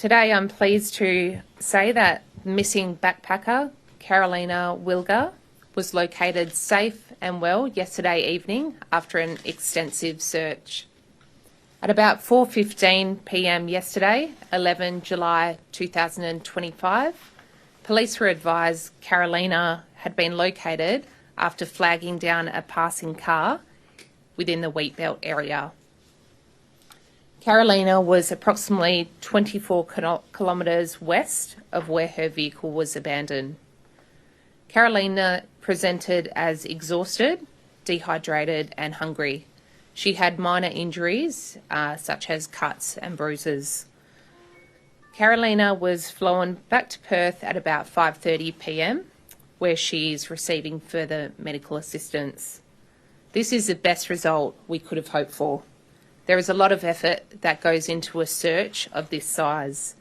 Today I'm pleased to say that missing backpacker Carolina Wilger was located safe and well yesterday evening after an extensive search. At about 4:15 p.m. yesterday, 11 July 2025, police were advised Carolina had been located after flagging down a passing car within the Wheatbelt area. Carolina was approximately 24 kilometres west of where her vehicle was abandoned. Carolina presented as exhausted, dehydrated and hungry. She had minor injuries such as cuts and bruises. Carolina was flown back to Perth at about 5:30 p.m, where she is receiving further medical assistance. This is the best result we could have hoped for. There is a lot of effort that goes into a search of this size.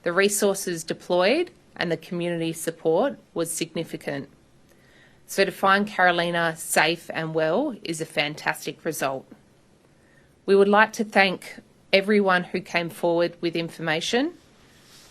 The resources deployed and the community support was significant. So to find Carolina safe and well is a fantastic result. We would like to thank everyone who came forward with information.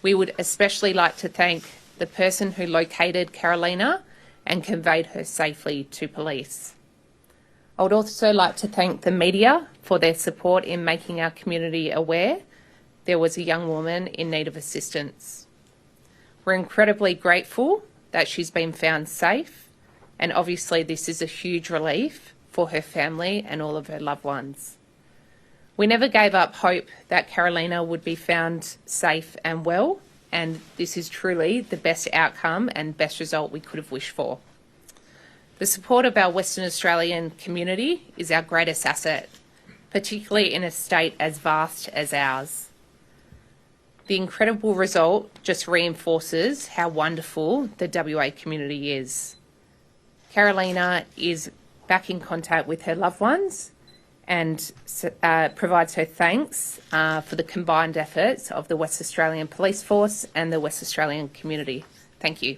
We would especially like to thank the person who located Carolina and conveyed her safely to police. I would also like to thank the media for their support in making our community aware there was a young woman in need of assistance. We're incredibly grateful that she's been found safe, and obviously this is a huge relief for her family and all of her loved ones. We never gave up hope that Carolina would be found safe and well, and this is truly the best outcome and best result we could have wished for. The support of our Western Australian community is our greatest asset, particularly in a state as vast as ours. The incredible result just reinforces how wonderful the WA community is. Carolina is back in contact with her loved ones and provides her thanks for the combined efforts of the West Australian Police Force and the West Australian community. Thank you.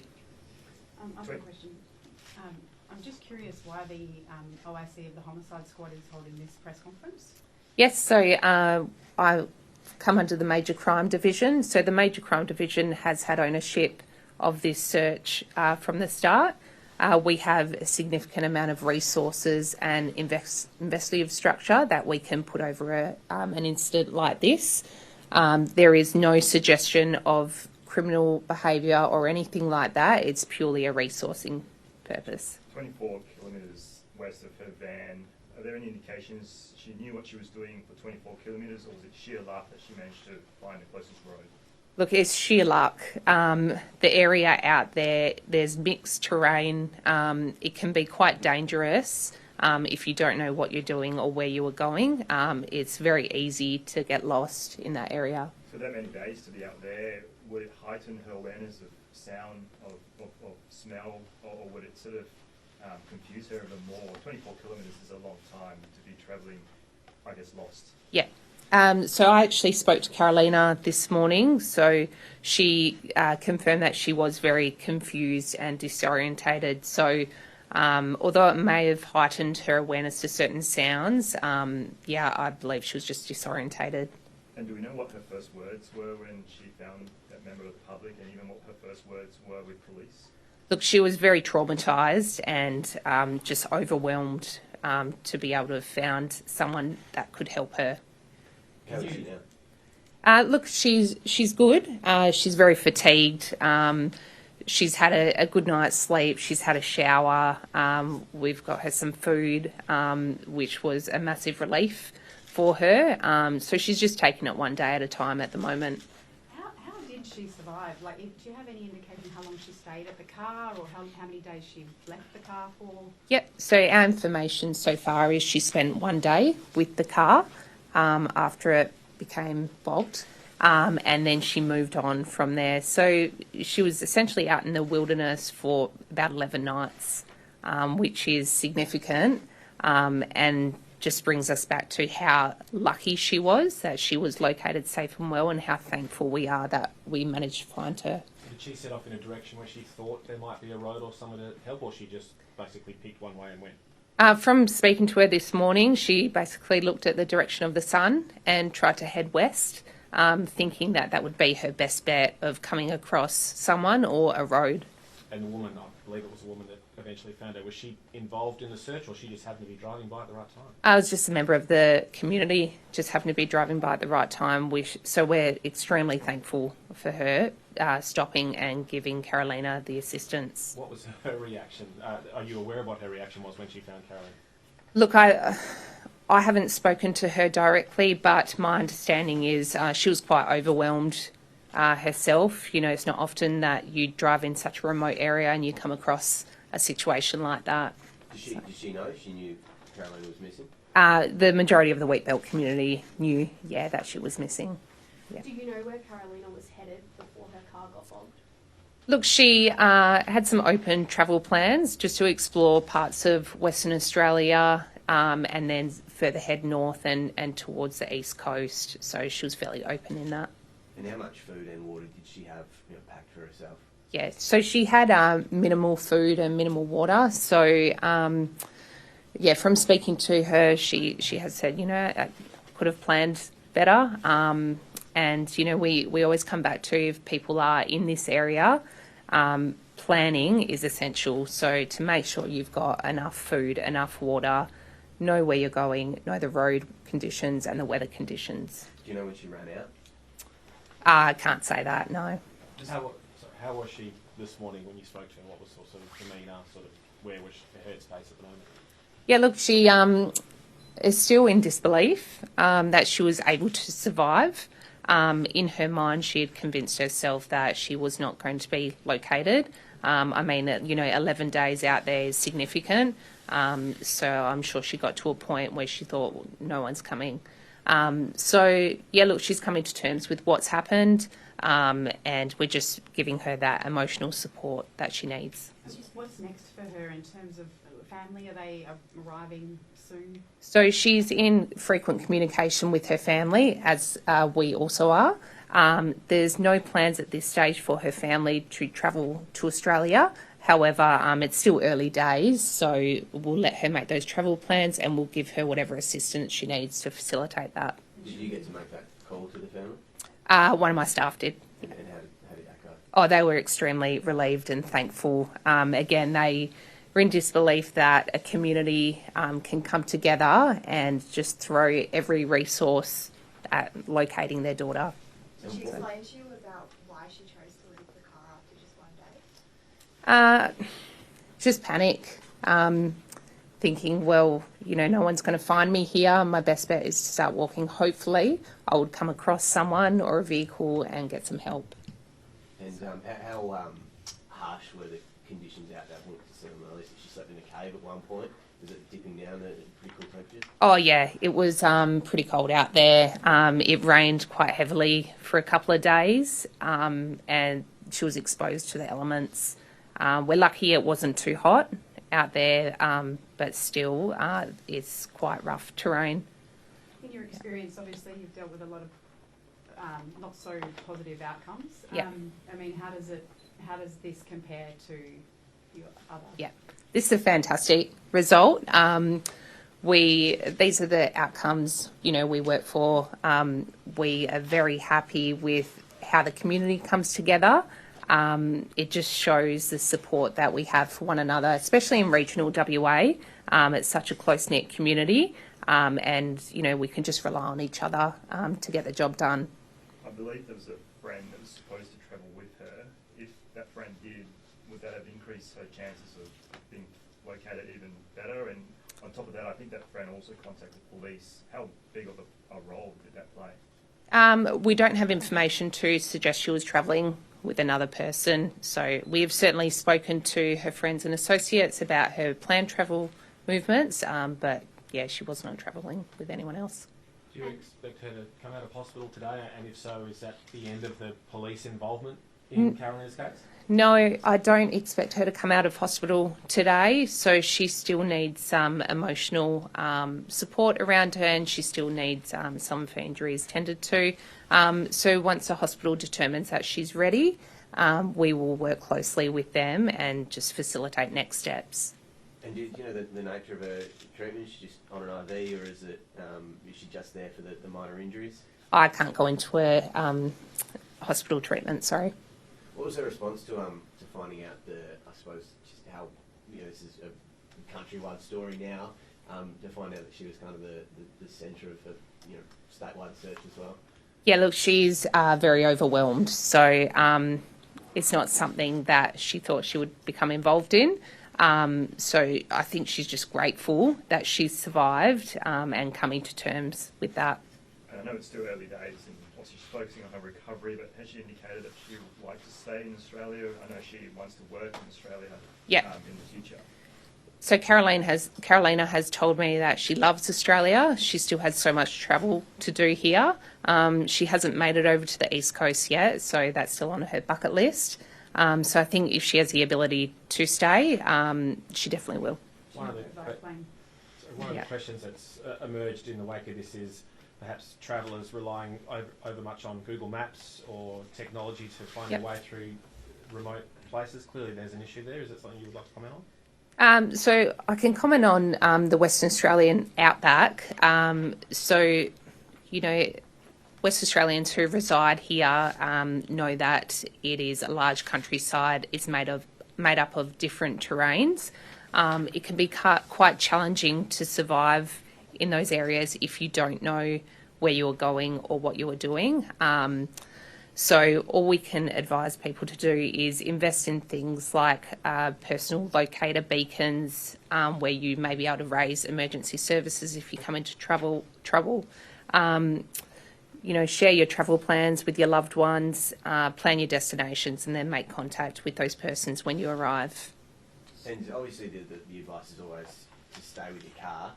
I've got a question. I'm just curious why the OIC of the Homicide Squad is holding this press conference. Yes, so I come under the Major Crime Division. So the Major Crime Division has had ownership of this search from the start. We have a significant amount of resources and investigative structure that we can put over an incident like this. There is no suggestion of criminal behaviour or anything like that. It's purely a resourcing purpose. 24 kilometres west of her van. Are there any indications she knew what she was doing for 24 kilometres, or was it sheer luck that she managed to find the closest road? Look, it's sheer luck. The area out there, there's mixed terrain. It can be quite dangerous if you don't know what you're doing or where you are going. It's very easy to get lost in that area. For that many days to be out there, would it heighten her awareness of sound, of smell, or would it sort of confuse her even more? 24 kilometres is a long time to be travelling, I guess, lost. Yeah. So I actually spoke to Carolina this morning. So she confirmed that she was very confused and disorientated. So although it may have heightened her awareness to certain sounds, I believe she was just disorientated. And do we know what her first words were when she found that member of the public, and even what her first words were with police? Look, she was very traumatised and just overwhelmed to be able to have found someone that could help her. How is she now? Look, she's good. She's very fatigued. She's had a good night's sleep. She's had a shower. We've got her some food, which was a massive relief for her. So she's just taking it one day at a time at the moment. How did she survive? Like, do you have any indication how long she stayed at the car, or how many days she left the car for? Yep. So our information so far is she spent one day with the car after it became bogged. And then she moved on from there. So she was essentially out in the wilderness for about 11 nights, which is significant, and just brings us back to how lucky she was that she was located safe and well, and how thankful we are that we managed to find her. Did she set off in a direction where she thought there might be a road or someone to help, or she just basically picked one way and went? From speaking to her this morning, she basically looked at the direction of the sun and tried to head west. thinking that that would be her best bet of coming across someone or a road. And the woman, I believe it was the woman that eventually found her, was she involved in the search or she just happened to be driving by at the right time? I was just a member of the community, just happened to be driving by at the right time. So we're extremely thankful for her stopping and giving Carolina the assistance. What was her reaction? Are you aware of what her reaction was when she found Carolina? Look, I haven't spoken to her directly, but my understanding is she was quite overwhelmed herself. You know, it's not often that you drive in such a remote area and you come across a situation like that. Did she know? She knew Carolina was missing? The majority of the Wheatbelt community knew, that she was missing. Yeah. Do you know where Carolina was headed before her car got bogged? Look, she had some open travel plans just to explore parts of Western Australia and then further head north and towards the east coast. So she was fairly open in that. And how much food and water did she have packed for herself? Yeah, so she had minimal food and minimal water. So, from speaking to her, she has said, I could have planned better. And, we always come back to if people are in this area, planning is essential. So to make sure you've got enough food, enough water, know where you're going, know the road conditions and the weather conditions. Do you know when she ran out? I can't say that, no. How was she this morning when you spoke to her? What was sort of demeanour, where was her headspace at the moment? Yeah, look, she is still in disbelief that she was able to survive. In her mind, she had convinced herself that she was not going to be located. 11 days out there is significant. So I'm sure she got to a point where she thought, well, no one's coming. She's coming to terms with what's happened, and we're just giving her that emotional support that she needs. What's next for her in terms of family? Are they arriving soon? So she's in frequent communication with her family, as we also are. There's no plans at this stage for her family to travel to Australia. However, it's still early days, so we'll let her make those travel plans and we'll give her whatever assistance she needs to facilitate that. Did you get to make that call to the family? One of my staff did. And how did that go? Oh, they were extremely relieved and thankful. Again, they were in disbelief that a community can come together and just throw every resource at locating their daughter. Did she explain to you about why she chose to leave the car after just one day? Just panic, thinking, well, no one's going to find me here. My best bet is to start walking. Hopefully, I would come across someone or a vehicle and get some help. And how harsh were the conditions out that winter settlement? She slept in a cave at one point. Was it dipping down at pretty cool temperatures? Oh, yeah, it was pretty cold out there. It rained quite heavily for a couple of days, and she was exposed to the elements. We're lucky it wasn't too hot out there, but still it's quite rough terrain. In your experience, obviously you've dealt with a lot of not so positive outcomes. Yeah. How does this compare to your other? Yeah, this is a fantastic result. These are the outcomes we work for. We are very happy with how the community comes together. It just shows the support that we have for one another, especially in regional WA. It's such a close-knit community, and we can just rely on each other to get the job done. I believe there was a friend that was supposed to travel with her. If that friend did, would that have increased her chances of being located even better? And on top of that, I think that friend also contacted police. How big of a role did that play? We don't have information to suggest she was travelling with another person. So we have certainly spoken to her friends and associates about her planned travel movements, but she was not travelling with anyone else. Do you expect her to come out of hospital today? And if so, is that the end of the police involvement in Carolina's case? No, I don't expect her to come out of hospital today. So she still needs some emotional support around her, and she still needs some of her injuries tended to. So once the hospital determines that she's ready, we will work closely with them and just facilitate next steps. And do you know the nature of her treatment? Is she just on an IV, or is she just there for the minor injuries? I can't go into a hospital treatment, sorry. What was her response to finding out I suppose, just how, this is a countrywide story now, to find out that she was kind of the centre of a, statewide search as well? Yeah, look, she's very overwhelmed. So it's not something that she thought she would become involved in. So I think she's just grateful that she's survived and coming to terms with that. I know it's still early days and she's focusing on her recovery, but has she indicated that she would like to stay in Australia? I know she wants to work in Australia in the future. So Carolina has told me that she loves Australia. She still has so much travel to do here. She hasn't made it over to the East Coast yet, so that's still on her bucket list. So I think if she has the ability to stay, she definitely will. One of the questions that's emerged in the wake of this is perhaps travellers relying over much on Google Maps or technology to find their way through remote places. Clearly there's an issue there. Is that something you would like to comment on? So I can comment on the Western Australian outback. West Australians who reside here know that it is a large countryside. It's made up of different terrains. It can be quite challenging to survive in those areas if you don't know where you're going or what you're doing. So all we can advise people to do is invest in things like personal locator beacons, where you may be able to raise emergency services if you come into trouble. Share your travel plans with your loved ones, plan your destinations, and then make contact with those persons when you arrive. And obviously the advice is always to stay with your car.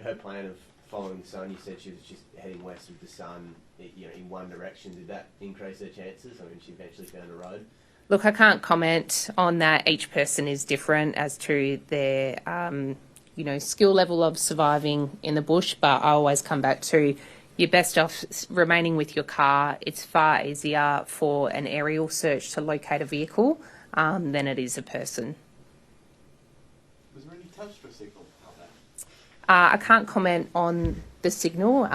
Her plan of following the sun, you said she was just heading west with the sun, in one direction. Did that increase her chances? I mean, she eventually found a road. Look, I can't comment on that. Each person is different as to their, skill level of surviving in the bush. But I always come back to you're best off remaining with your car. It's far easier for an aerial search to locate a vehicle than it is a person. Was there any touch for signal? I can't comment on the signal.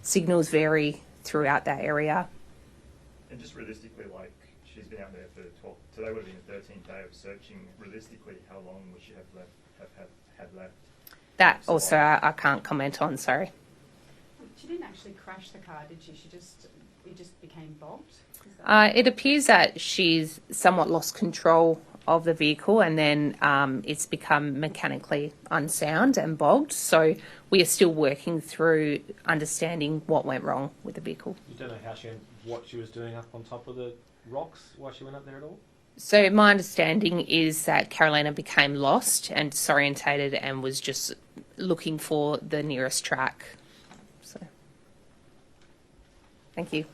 Signals vary throughout that area. And just realistically, she's been out there for 12, today would have been the 13th day of searching. Realistically, how long would she have left? That also I can't comment on, sorry. She didn't actually crash the car, did she? It just became bogged? It appears that she's somewhat lost control of the vehicle and then it's become mechanically unsound and bogged. So we are still working through understanding what went wrong with the vehicle. You don't know what she was doing up on top of the rocks, why she went up there at all? So my understanding is that Carolina became lost and disorientated and was just looking for the nearest track. So, thank you.